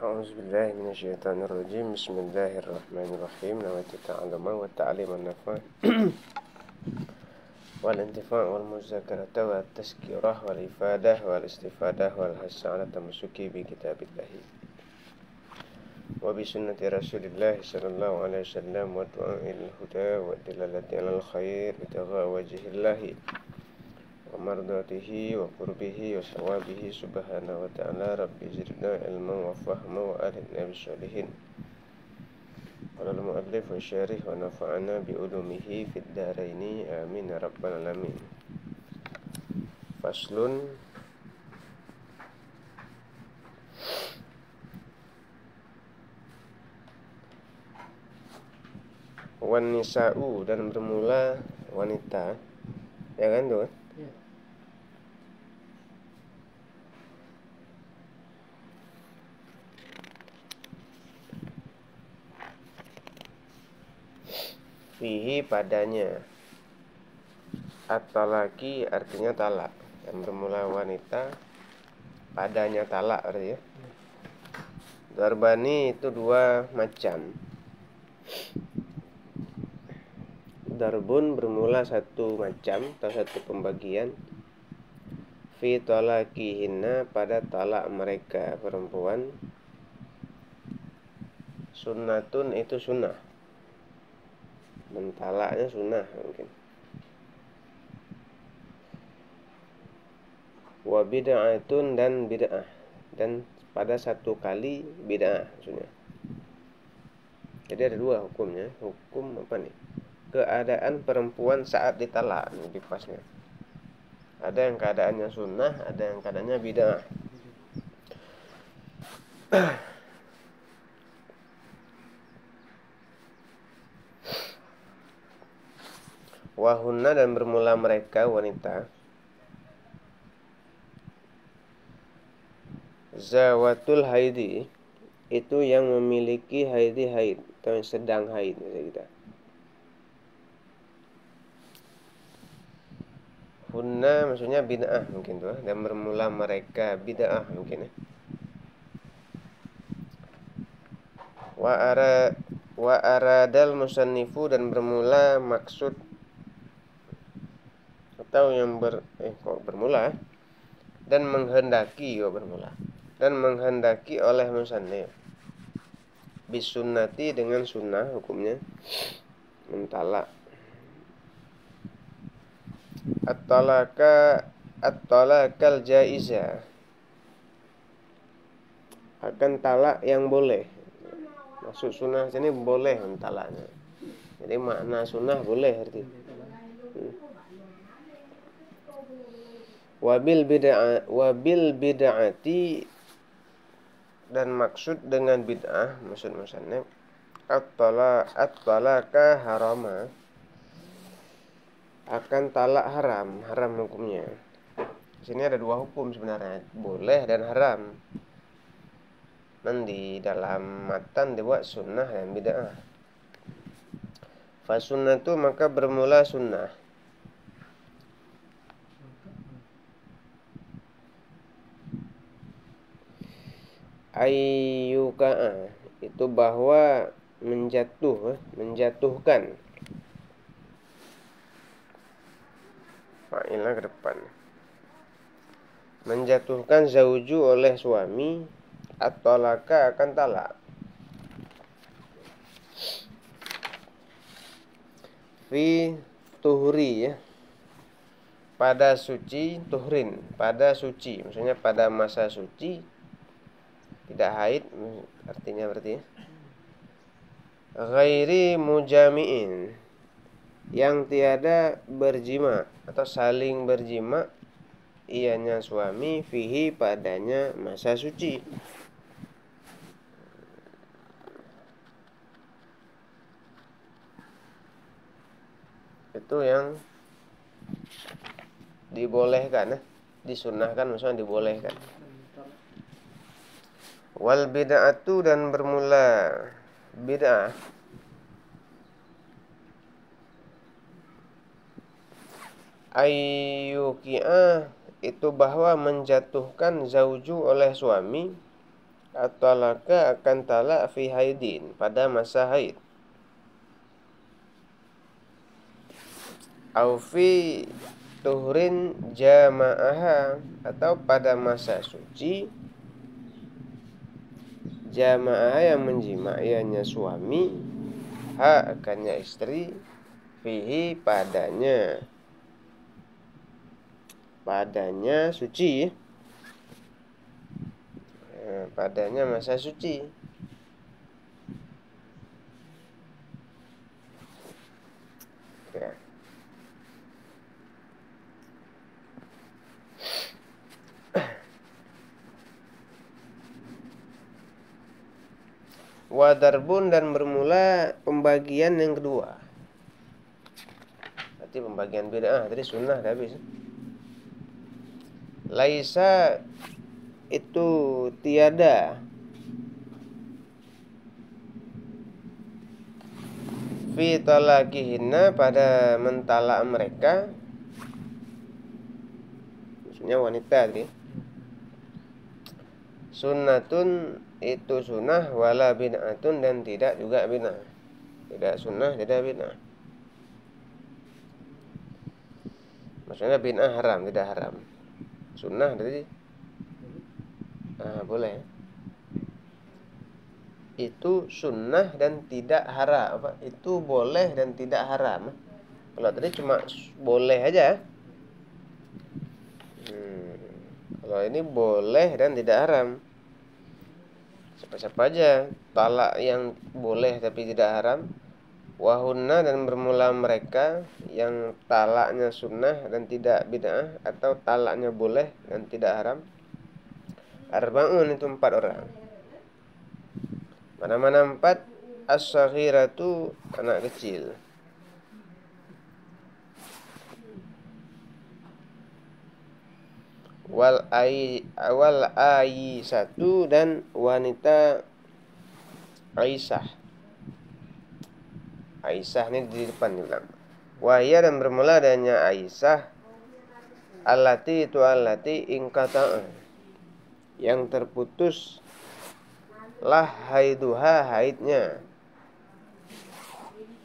A'udzubillahi minasyaitonirrajim. Bismillahirrahmanirrahim. Nawaitu ta'alluma wa ta'lima an-nafa' wal intifa' wal muzakarata wa tazkirah wal ifadah wal istifadah wal hasa 'ala tamassuki bi kitabillahi wa bi sunnati Rasulillah sallallahu alaihi wasallam wa du'a ilal huda wa dilalati 'alal khair bi wajhillahi wa mardatihi wa qurbihi wa sawabihi subhanahu wa ta'ala. Rabbi zidna ilman wa fahma wa alhimna bisalihin. Qala al-mu'allif wa syarih wa nafa'ana bi ulumihi fid dharaini amin ya rabbal alamin. Faslun wan nisa'u, dan bermula wanita, ya kan tuh kan? Fihi, padanya. At-talaki artinya talak. Yang bermula wanita, padanya talak artinya. Darbani itu dua macam. Darbun bermula satu macam atau satu pembagian. Fi talakihinna, pada talak mereka perempuan. Sunnatun itu sunnah. Mentalaknya sunnah mungkin. Wa bid'atun, dan bid'ah, dan pada satu kali bid'ah maksudnya. Jadi ada dua hukumnya. Hukum apa nih? Keadaan perempuan saat ditalak, lebih pasnya. Ada yang keadaannya sunnah, ada yang keadaannya bid'ah. Wahunna, dan bermula mereka wanita. Zawatul haidi, itu yang memiliki haid atau yang sedang haid kita. Hunna maksudnya bid'ah mungkin tuh, dan bermula mereka bid'ah mungkin ya. Wa aradal musannifu, dan bermula maksud atau yang bermula dan menghendaki bermula dan menghendaki oleh musannif bisunnati, dengan sunnah hukumnya mentalak. At-talakal jaiza, akan talak yang boleh. Maksud sunnah sini boleh mentalaknya. Jadi makna sunnah boleh arti. Wabil bid'ati, dan maksud dengan bid'ah maksud musannif at-talaka harama, akan talak haram hukumnya. Di sini ada dua hukum sebenarnya, boleh dan haram. Dan di dalam matan dibuat sunnah dan bid'ah. Fa sunnatu, maka bermula sunnah. Ayyuka, itu bahwa menjatuhkan. Fa'ilnya ke depan. Menjatuhkan zauju oleh suami, at-talaka akan talak. Fi tuhri, ya, pada suci, tuhrin, pada suci, maksudnya pada masa suci, tidak haid artinya berarti ya. Ghairi mujami'in, yang tiada berjima atau saling berjima ianya suami, fihi, padanya masa suci. Itu yang dibolehkan, disunnahkan, maksudnya dibolehkan. Wal bid'atu, dan bermula bid'ah. Ayyuki'ah, itu bahwa menjatuhkan zauju oleh suami, at-talaka akan talak fi haidin, pada masa haid. Au fi tuhrin jama'aha, atau pada masa suci jama'ah yang menjimainya suami, ha akannya istri, fihi padanya suci, padanya masa suci. Ya. Wadarbun, dan bermula pembagian yang kedua. Berarti pembagian bid'ah tadi sunnah dah habis. Laisa itu tiada fi talakihinna, pada mentalak mereka, maksudnya wanita tadi, sunnatun itu sunnah, wala bid'atun, dan tidak juga bid'ah. Tidak sunnah, tidak bid'ah. Maksudnya bid'ah haram, tidak haram. Sunnah tadi boleh. Itu sunnah dan tidak haram, itu boleh dan tidak haram. Kalau tadi cuma boleh aja. Kalau ini boleh dan tidak haram. Siapa-siapa aja talak yang boleh tapi tidak haram. Wahunna, dan bermula mereka yang talaknya sunnah dan tidak bid'ah, atau talaknya boleh dan tidak haram. Arba'un, itu 4 orang. Mana-mana 4? As-saghiratu, anak kecil. Wal Aisyatu, dan wanita Aisyah. Aisyah ini di depan dibilang. Wahya, dan bermula adanya Aisyah, allati itu allati ingkata, yang terputus lah haiduha, haidnya.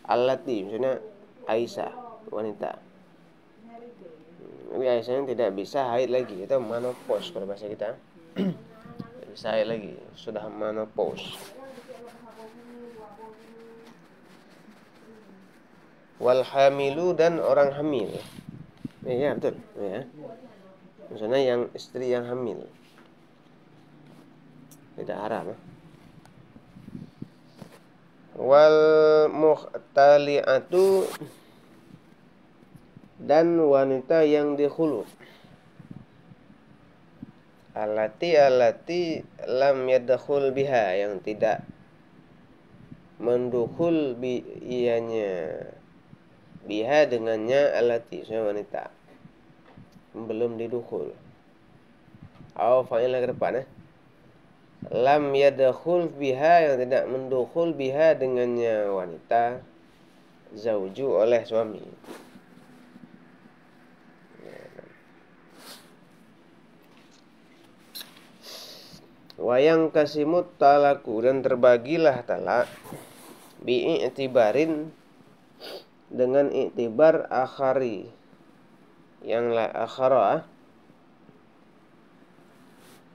Allati maksudnya Aisyah, wanita. Tapi Aisyah tidak bisa haid lagi, itu menopause kalau bahasa kita. Tidak bisa haid lagi, sudah menopause. Wal hamilu, dan orang hamil. Ya betul ya. Maksudnya yang istri yang hamil, tidak haram. Wal muhtali'atu, dan wanita yang dikhulu. Alati lam yadkhul biha, yang tidak mendukhul ianya, biha dengannya, alati maksudnya wanita belum didukhul. Fa'ilah ke depan lam yadkhul biha, yang tidak mendukhul biha dengannya wanita, zauju, oleh suami. Wayang kasimut talaku, dan terbagilah talak, bi'itibarin, dengan iktibar akhari, yang akhara.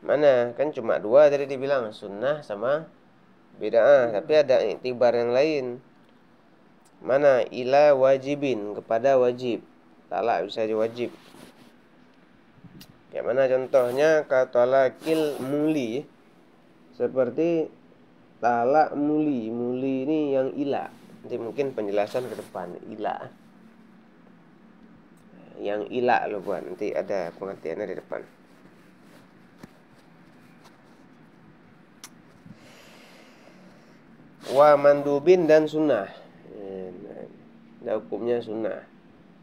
Mana kan cuma 2 tadi dibilang, sunnah sama bid'ah, tapi ada iktibar yang lain. Mana ila wajibin, kepada wajib, talak bisa wajib. Kayak mana contohnya? Katalakil muli, seperti talak muli. Muli ini yang ila. Nanti mungkin penjelasan ke depan ila. Yang ila loh buat, nanti ada pengertiannya di depan. Wa mandubin, dan sunnah. Ada hukumnya sunnah.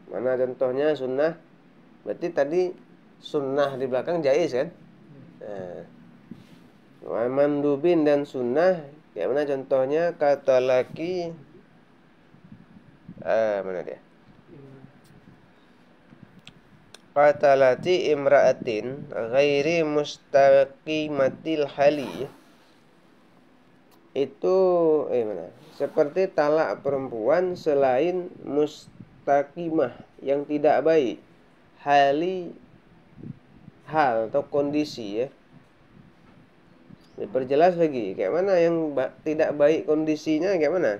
Mana contohnya sunnah? Berarti tadi sunnah di belakang jaiz kan? Wa mandubin, dan sunnah. Kayak mana contohnya? Kata laki, mana dia? Qatalati imra'atin ghairi mustaqimatil hali, itu mana? Seperti talak perempuan selain mustaqimah yang tidak baik, hal atau kondisi ya. Diperjelas lagi, kayak mana yang tidak baik kondisinya, kayak mana?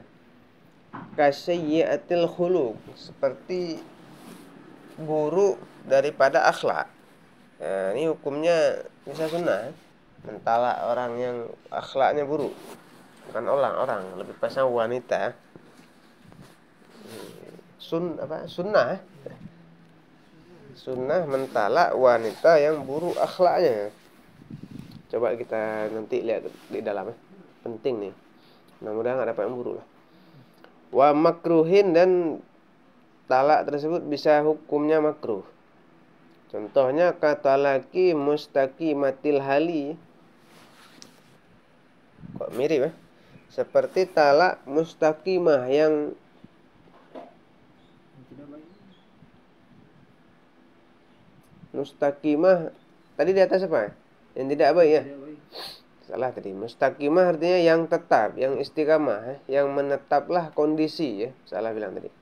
Kasayyi'atil khuluq, seperti buruk daripada akhlak. Nah, ini hukumnya bisa sunnah, mentalak orang yang akhlaknya buruk. Bukan orang, lebih pasang wanita. Sunnah. Sunnah mentalak wanita yang buruk akhlaknya. Coba kita nanti lihat di dalam. Penting nih. Mudah-mudahan nggak dapat yang buruk lah. Wa makruhin, dan talak tersebut bisa hukumnya makruh. Contohnya kata laki mustaqimatil hali. Kok mirip ya? Seperti talak mustaqimah yang mustaqimah tadi di atas apa? Yang tidak baik ya? Salah tadi. Mustaqimah artinya yang tetap, yang istiqamah, yang menetaplah kondisi ya. Salah bilang tadi.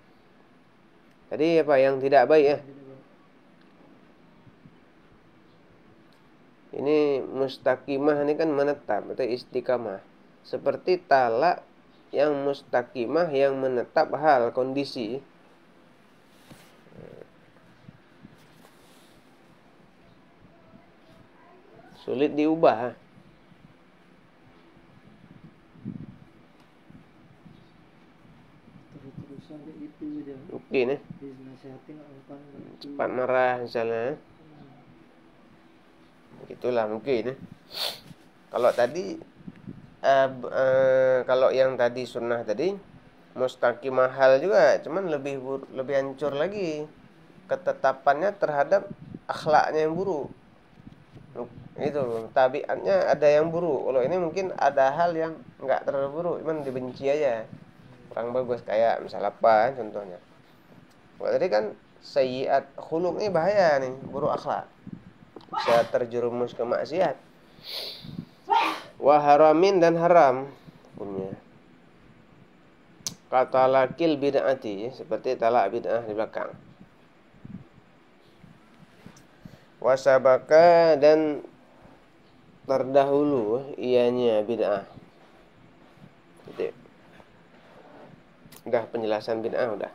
Tadi apa? Yang tidak baik ya? Ini mustaqimah ini kan menetap atau istiqamah. Seperti talak yang mustaqimah yang menetap hal kondisi. Sulit diubah. Mungkin ya. Cepat marah misalnya. Itulah mungkin ya. Kalau tadi kalau yang tadi sunnah tadi mustaqimah hal juga, cuman lebih hancur lagi ketetapannya terhadap akhlaknya yang buruk. Itu tabiatnya ada yang buruk. Kalau ini mungkin ada hal yang nggak terlalu buruk, cuman dibenci aja, kurang bagus, kayak misal apa contohnya. Kalau tadi kan sayyiat khuluq ini bahaya nih, buruk akhlak, bisa terjerumus ke maksiat. Wa haramin, dan haram punya. Kata lakil bid'ati, seperti talak bid'ah di belakang. Wasabaka, dan terdahulu ianya bid'ah. Jadi, udah penjelasan bid'ah udah.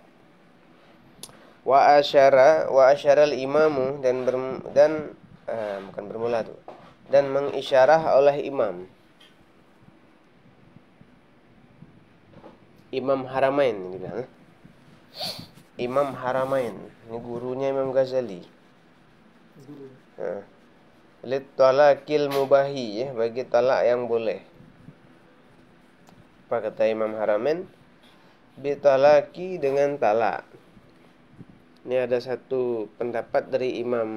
Wa asyara al-imamu, bukan bermula tuh. Dan mengisyarah oleh imam. Imam Haramain dibilang. Imam Haramain, ini gurunya Imam Ghazali. Lit talaqil mubahi ya, bagi talak yang boleh. Apa kata Imam Haramain? Bitalaki, dengan talak. Ini ada satu pendapat dari Imam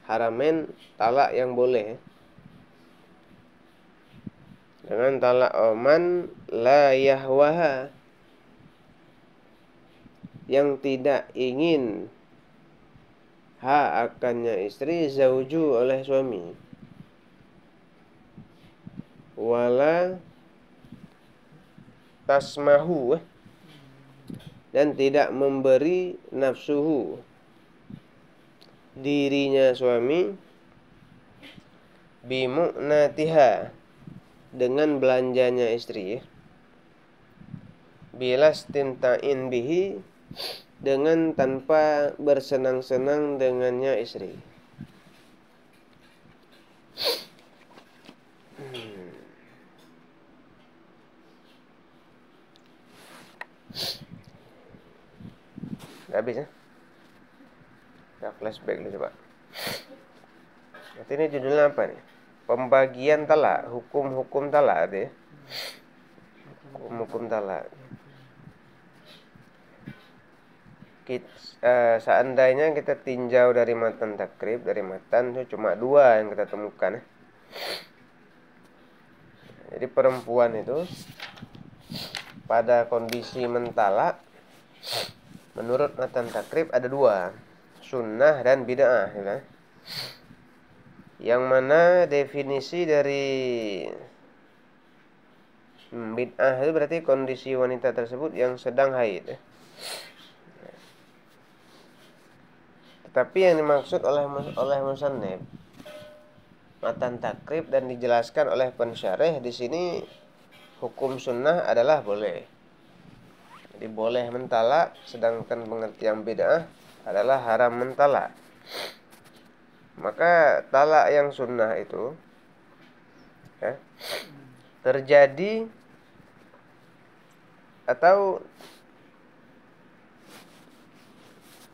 Haramain, talak yang boleh. Dengan talak oman la yahwaha, yang tidak ingin akannya istri, zauju, oleh suami, wala tasmahu, dan tidak memberi nafsuhu, dirinya suami, bimu'natiha, dengan belanjanya istri, bilas tinta'in bihi, dengan tanpa bersenang-senang dengannya istri. Habis ya? Kita flashback dulu coba. Nanti ini judulnya apa nih? Pembagian talak, hukum-hukum talak deh. Hukum-hukum talak. Seandainya kita tinjau dari matan takrib, dari matan itu cuma 2 yang kita temukan. Jadi perempuan itu pada kondisi mentalak, menurut matan takrib ada 2, sunnah dan bid'ah ya. Yang mana definisi dari Bid'ah itu berarti kondisi wanita tersebut yang sedang haid. Tetapi yang dimaksud oleh musannif matan takrib dan dijelaskan oleh pensyarih di sini hukum sunnah adalah boleh. Jadi boleh mentalak, sedangkan pengertian bid'ah adalah haram mentalak. Maka talak yang sunnah itu terjadi atau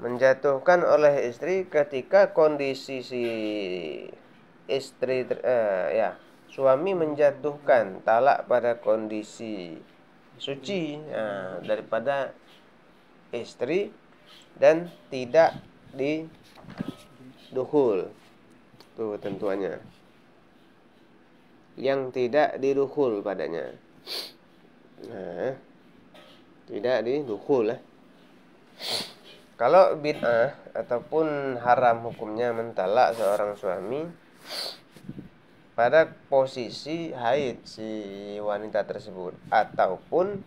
menjatuhkan oleh istri ketika kondisi si istri suami menjatuhkan talak pada kondisi suci daripada istri dan tidak didukhul. Tuh tentuannya. Yang tidak didukhul padanya. Tidak didukhul. Kalau bid'ah ataupun haram hukumnya mentalak seorang suami pada posisi haid si wanita tersebut ataupun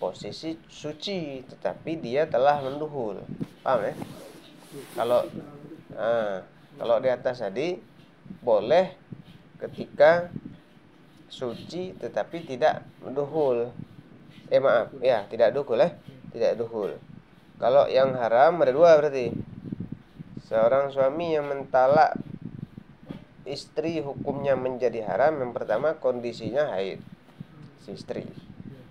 posisi suci tetapi dia telah mendukhul. Paham ya? Kalau di atas tadi boleh ketika suci tetapi tidak mendukhul. Tidak dukhul tidak dukhul. Kalau yang haram ada dua berarti. Seorang suami yang mentalak istri hukumnya menjadi haram. Yang pertama kondisinya haid si istri.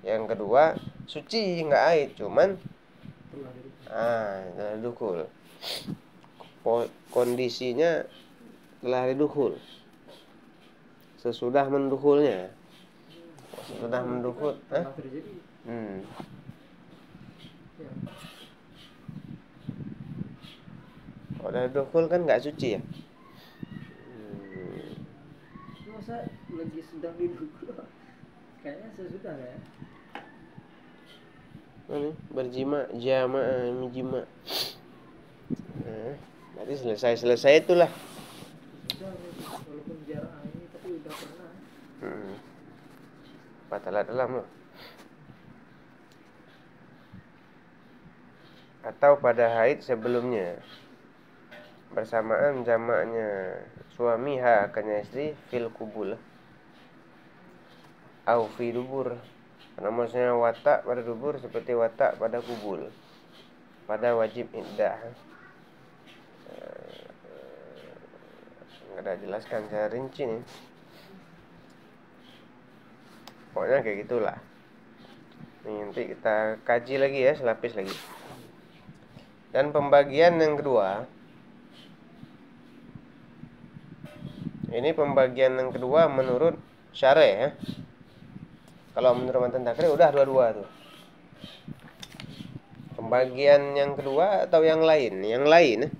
Yang kedua suci nggak haid cuman dukul. Kondisinya telah didukul. Sesudah mendukulnya. Sesudah mendukul. Kalau dukul kan nggak suci ya. Masa lagi sedang didukul? Kayaknya sesudah ya. Berjima, menjima. Berarti selesai itulah. Udah, walaupun jarang ini tapi udah pernah. Batalat dalam loh. Atau pada haid sebelumnya. Bersamaan jamaknya suami akannya istri fil kubul au fi dubur. Karena maksudnya watak pada dubur seperti watak pada kubul pada wajib iddah. Nggak ada jelaskan secara rinci nih. Pokoknya kayak gitulah. Nanti kita kaji lagi ya, selapis lagi. Dan pembagian yang kedua. Ini pembagian yang kedua menurut syarih ya. Kalau menurut matan takrib udah dua-dua tuh. Pembagian yang kedua atau yang lain? Yang lain.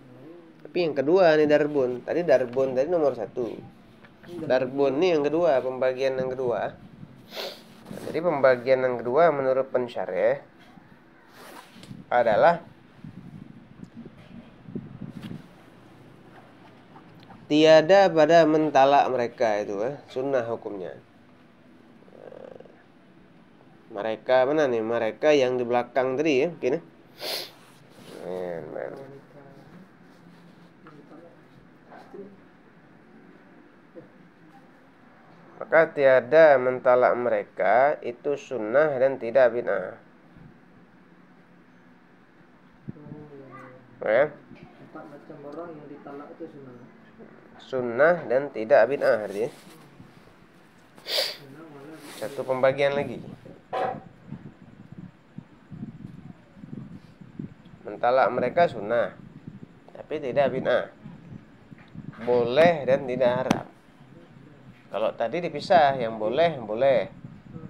Tapi yang kedua nih darbun. Tadi nomor 1. Darbun nih yang kedua, pembagian yang kedua. Jadi pembagian yang kedua menurut pensyarih adalah tiada pada mentalak mereka itu sunnah hukumnya. Mereka mana nih? Mereka yang di belakang tadi ya, mungkin. Maka tiada mentalak mereka itu sunnah dan tidak bid'ah. Empat macam orang yang ditalak itu sunnah. Sunnah dan tidak bid'ah artinya. Satu pembagian lagi. Mentalak mereka sunnah tapi tidak bid'ah. Boleh dan tidak haram. Kalau tadi dipisah, yang boleh,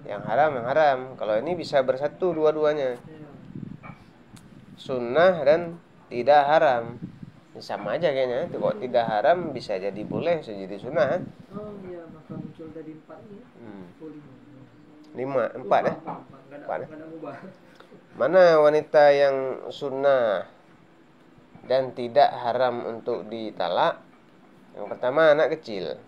yang haram. Kalau ini bisa bersatu dua-duanya. Sunnah dan tidak haram. Ini sama aja kayaknya. Kalau tidak haram bisa jadi boleh, bisa jadi sunnah. Oh iya, maka muncul dari 4 ini. 4 Mana wanita yang sunnah dan tidak haram untuk ditalak? Yang pertama anak kecil.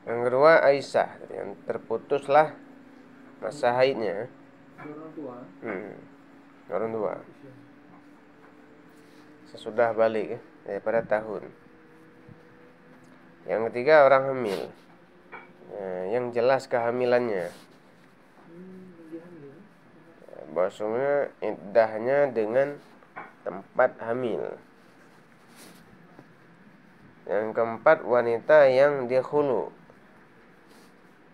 Yang kedua Aisyah, yang terputuslah masa haidnya. Orang tua. Orang tua sesudah balik daripada tahun. Yang ketiga orang hamil, yang jelas kehamilannya. Lagi hamil. Bahwasanya iddahnya dengan tempat hamil. Yang keempat wanita yang dia khulu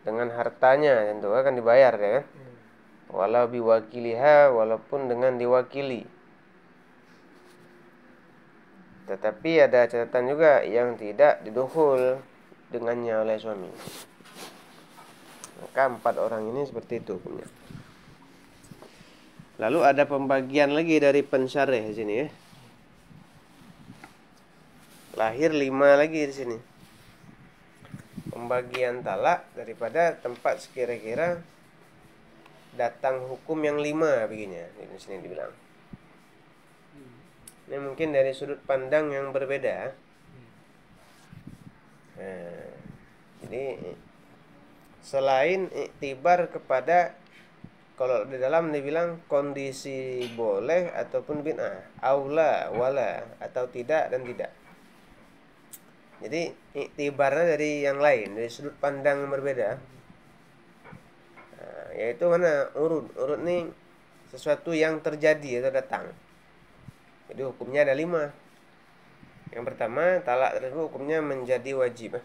dengan hartanya, tentu akan dibayar ya kan. Walau biwakiliha, walaupun dengan diwakili. Tetapi ada catatan juga yang tidak didukhul dengannya oleh suami. Maka 4 orang ini seperti itu hukumnya. Lalu ada pembagian lagi dari pensyarih di sini ya. Lahir 5 lagi di sini. Pembagian talak daripada tempat sekira-kira datang hukum yang 5 begini di sini dibilang. Ini mungkin dari sudut pandang yang berbeda. Jadi selain iktibar kepada, kalau di dalam dibilang kondisi boleh ataupun bid'ah, aula wala, atau tidak dan tidak. Jadi iktibarnya dari yang lain, dari sudut pandang yang berbeda. Yaitu mana urut ini sesuatu yang terjadi atau datang. Jadi hukumnya ada 5. Yang pertama, talak tersebut hukumnya menjadi wajib.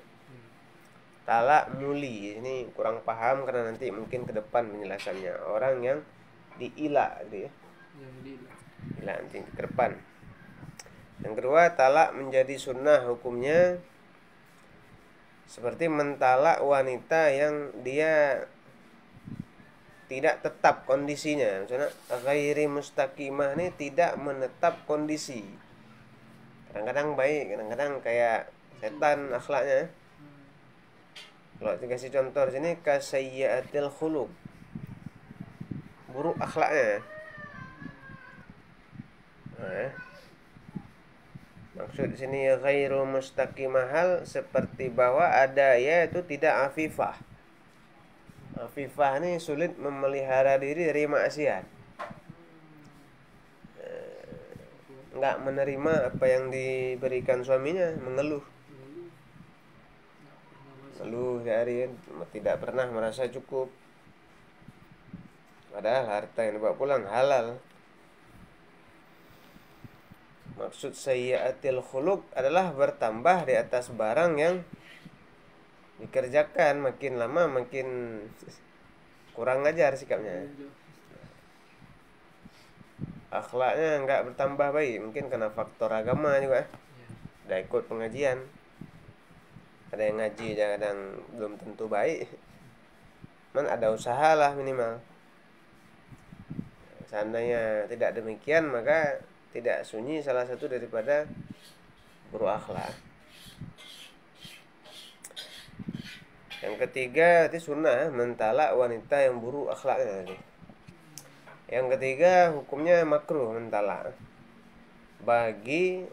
Talak muli, ini kurang paham karena nanti mungkin ke depan penjelasannya. Orang yang diilak gitu ya. Yang Diilak nanti ke depan. Yang kedua, talak menjadi sunnah hukumnya seperti mentalak wanita yang dia tidak tetap kondisinya. Misalnya ghairi mustaqimah ini tidak menetap kondisi. Kadang-kadang baik, kadang-kadang kayak setan akhlaknya. Kalau dikasih contoh di sini kasayyatil khuluq, buruk akhlaknya. Maksud di sini ghairu mustaqimah hal seperti bahwa ada yaitu tidak afifah. Afifah ini sulit memelihara diri dari maksiat. Enggak menerima apa yang diberikan suaminya, mengeluh sehari, tidak pernah merasa cukup. Padahal harta yang dibawa pulang halal. Maksud sayyiatil khuluq adalah bertambah di atas barang yang dikerjakan, makin lama makin kurang ajar sikapnya. Akhlaknya enggak bertambah baik, mungkin karena faktor agama juga. Udah ikut pengajian. Ada yang ngaji kadang belum tentu baik. Ada usaha lah minimal. Seandainya tidak demikian, maka tidak sunyi salah satu daripada buruk akhlak. Yang ketiga itu sunnah mentalak wanita yang buruk akhlaknya. Yang ketiga hukumnya makruh mentalak bagi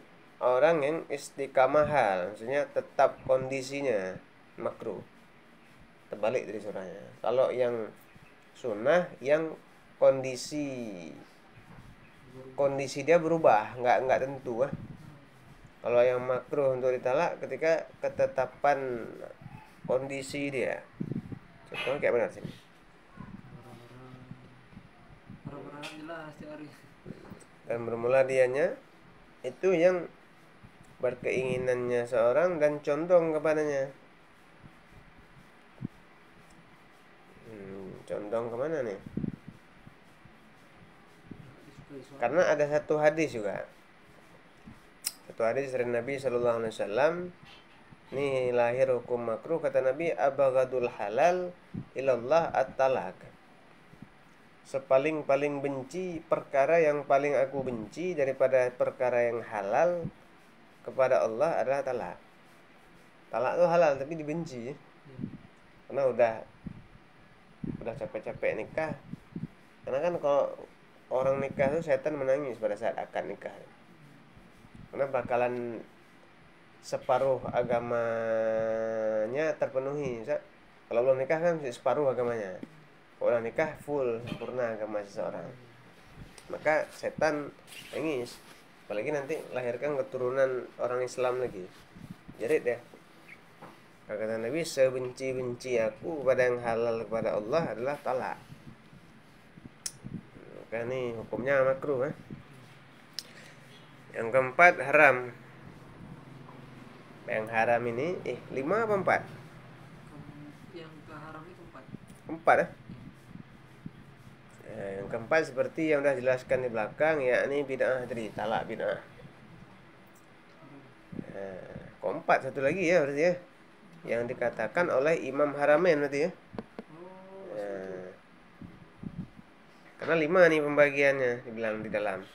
orang yang istiqamah hal, maksudnya tetap kondisinya, makruh. Terbalik dari surahnya. Kalau yang sunnah yang kondisi dia berubah, nggak tentu. Kalau yang makruh untuk ditalak ketika ketetapan kondisi dia. Contohnya kayak benar sini. Orang-orang jelas teori. Dan bermula dianya itu yang berkeinginannya seorang dan condong kepadanya. Condong kemana nih? Karena ada satu hadis juga. Satu hadis dari Nabi Sallallahu Alaihi Wasallam. Ini lahir hukum makruh, kata Nabi, abaghadul halal ilallah at-talak. Sepaling-paling benci perkara yang paling aku benci daripada perkara yang halal kepada Allah adalah talak. Talak itu halal tapi dibenci. Karena udah capek-capek nikah. Karena kan kalau orang nikah itu setan menangis pada saat akad nikah. Karena bakalan separuh agamanya terpenuhi. Kalau belum nikah kan separuh agamanya. Kalau udah nikah full sempurna agama seseorang. Maka setan nangis. Apalagi nanti lahirkan keturunan orang Islam lagi. Jadi deh. Kata Nabi, sebenci-benci aku kepada yang halal kepada Allah adalah talak. Maka ini hukumnya makruh. Yang keempat haram. Yang haram ini 5 apa 4? Yang keharam itu 4. 4 yang keempat seperti yang sudah jelaskan di belakang, yakni bid'ah tadi, talak bid'ah. Keempat satu lagi ya berarti ya, yang dikatakan oleh Imam Haramain berarti ya. Karena 5 nih pembagiannya dibilang di dalam.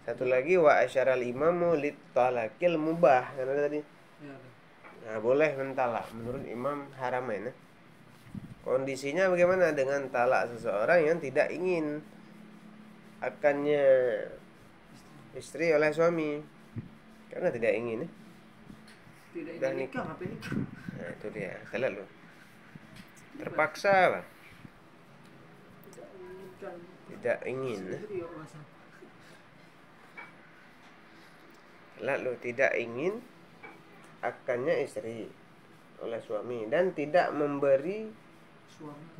Satu lagi wa asyaral imamu lit talakil mubah kan tadi. Nah, boleh mentalak menurut Imam Haramain. Kondisinya bagaimana dengan talak seseorang yang tidak ingin akannya istri oleh suami? Karena tidak ingin. Tidak ingin nikah, apa nikah? Nah, itu dia. Kita lihat loh. Terpaksa, Pak. Tidak ingin. Lihat loh, tidak ingin akannya istri oleh suami dan tidak memberi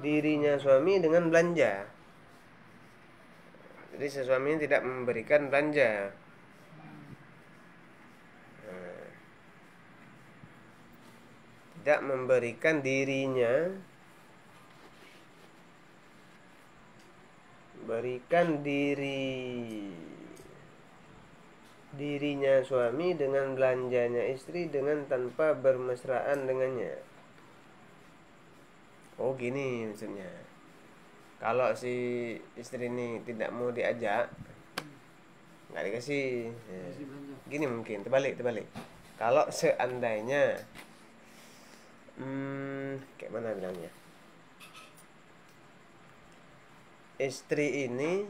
dirinya suami dengan belanja. Jadi si suami tidak memberikan belanja. Tidak memberikan dirinya, berikan dirinya suami dengan belanjanya istri dengan tanpa bermesraan dengannya. Oh gini maksudnya. Kalau si istri ini tidak mau diajak, nggak dikasih. Gini mungkin terbalik. Kalau seandainya kayak mana bilangnya, istri ini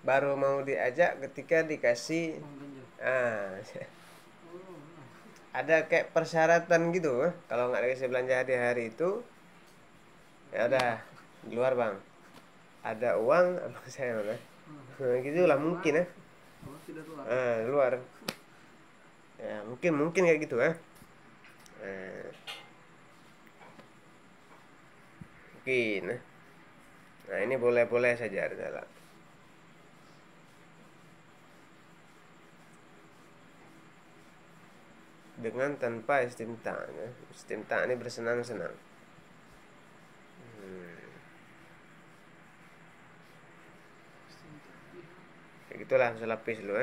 baru mau diajak ketika dikasih ada kayak persyaratan gitu. Kalau nggak dikasih belanja di hari itu, ya udah di luar bang, ada uang apa saya mana gitulah mungkin ya. Luar ya mungkin kayak gitu ya. Mungkin. Nah ini boleh saja adalah dengan tanpa istimta. Istimta ini bersenang-senang. Kayak gitulah, lapis dulu